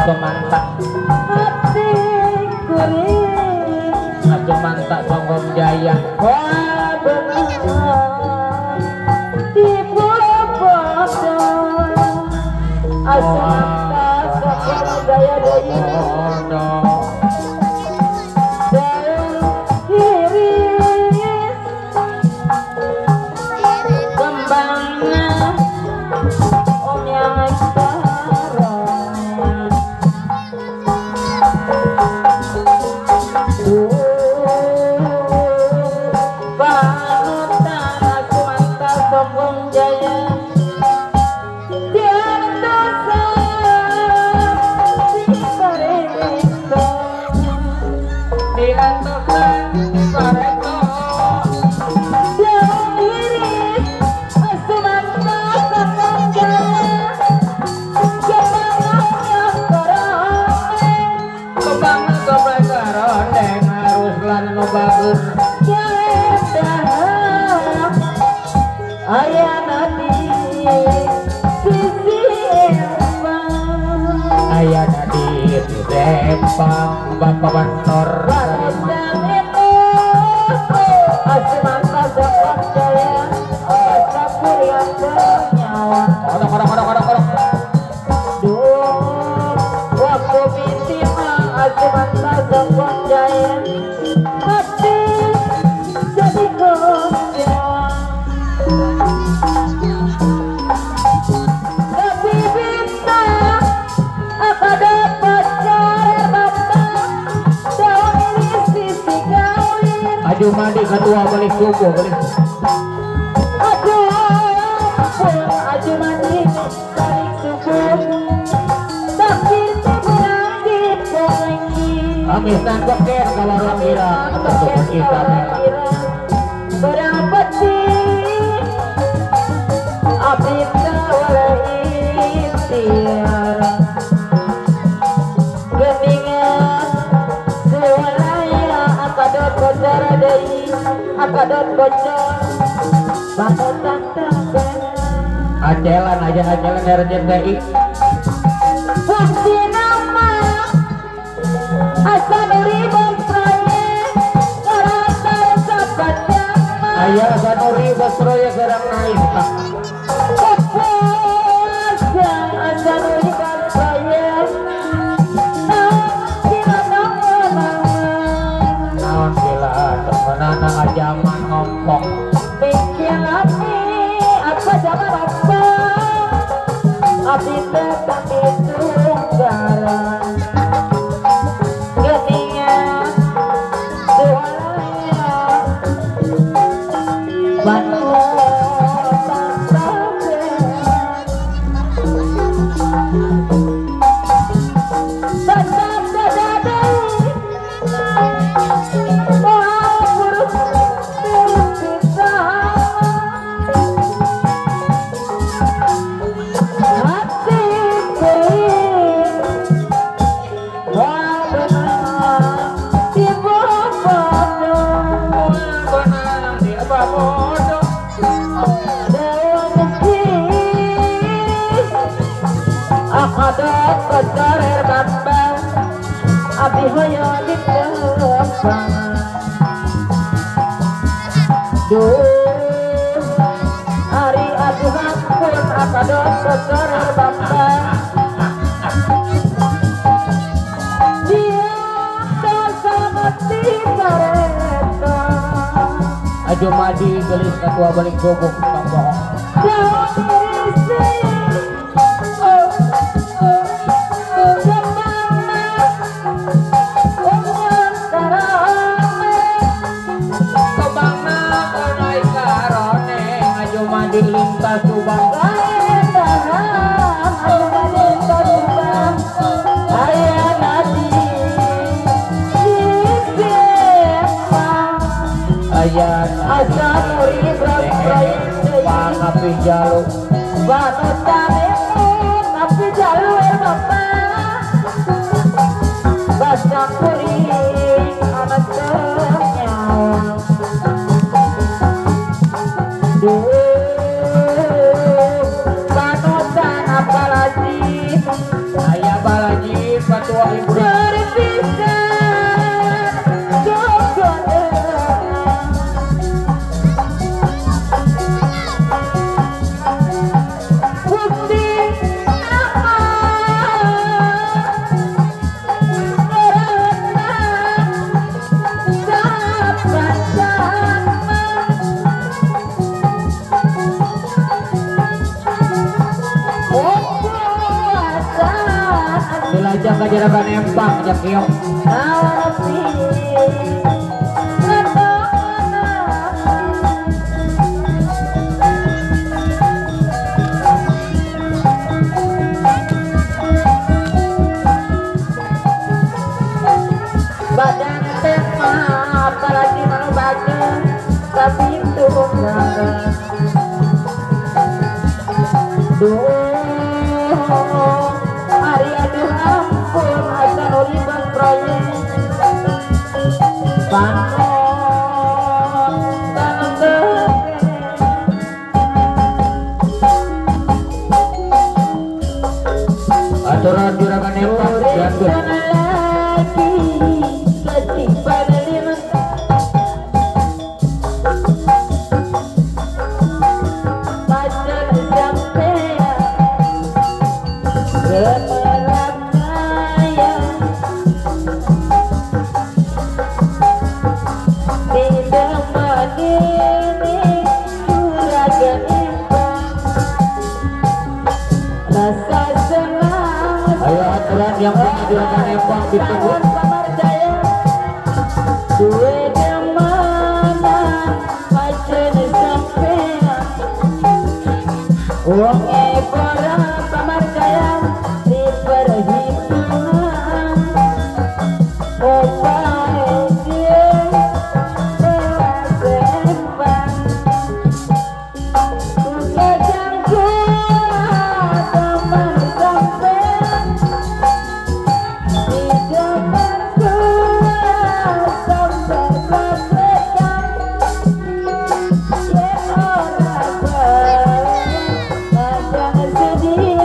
Mantap hati kuring aduh mantap Songgong Jaya wah benar di bodoh asmanta Songgong Jaya deui kembangnya om yang Rempang Bapak Bantor Radang itu Asmanta Songgong Jaya Sapur yang bernyawa Kodok duh waktu bintima Asmanta Songgong Jaya hati jadi goyang tapi bintang apa dapat Aju mandi ketua balik subuh balik. Aduh aju mandi balik subuh. Takdir temenangi polengi. Amis dan boker kalau orang kira atau teman kita. Berapa sih? Abdi wala ikhtiar. Geningan suaranya akadot bocor deui akadot bocor bakotan tangga ajelan RCTI fungsi nama asa nuribon proyek ngarasan sabat jaman aya asa nuribon proyek gerang naik tak kepuasa asa nuribon proyek temenana ajaman ngompong pikirannya apa zaman rombong abdi tetap itu garan geningan suaranya bakotan tangga tetap dadadai akadot bocor bambang abdi hoyo di depan duh hari aduh ampun akadot bocor bambang dia dosa mati kareta aju madi gelis ketua balik gobok tambah madi lintas Subang ayat asal urip pangapi jaluk batu tanemu tapi jalur bapak basah kuring anak ternyawa panutan apalagi ayah balaji patua ibu berpisah jangan jarakan empang jak kiok badan tema apalagi mau baca tapi itu hari aduh ampun asa nuriban proyek panon tanam aturan juragan empang gandun lagi ketiban lima pacar sampean ayo aturan yang punya juragan empang ditunggu duwe kemana pacar sampean uang para pamarjaya diperhitungan opai dia bersempan kejangku teman sampean di depanku sampai berdekat ya orang jangan sedih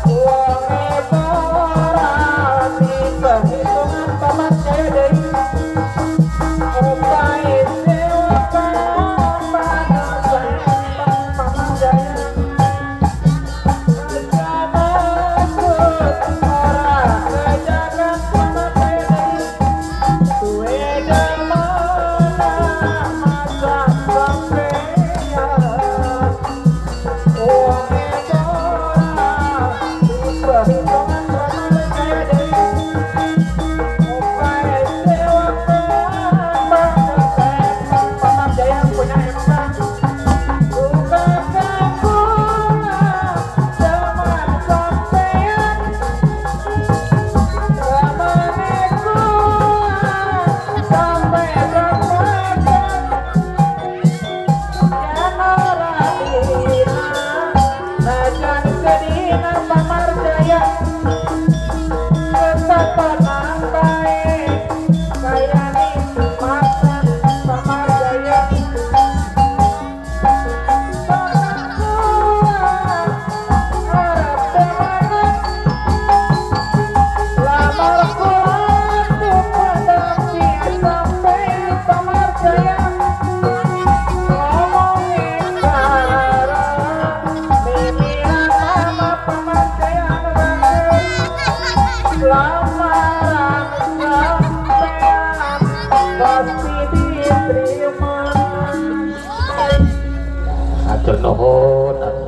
uang para di perhitungan paman saya dari lamaran sampean pasti diterima. Atur nuhun.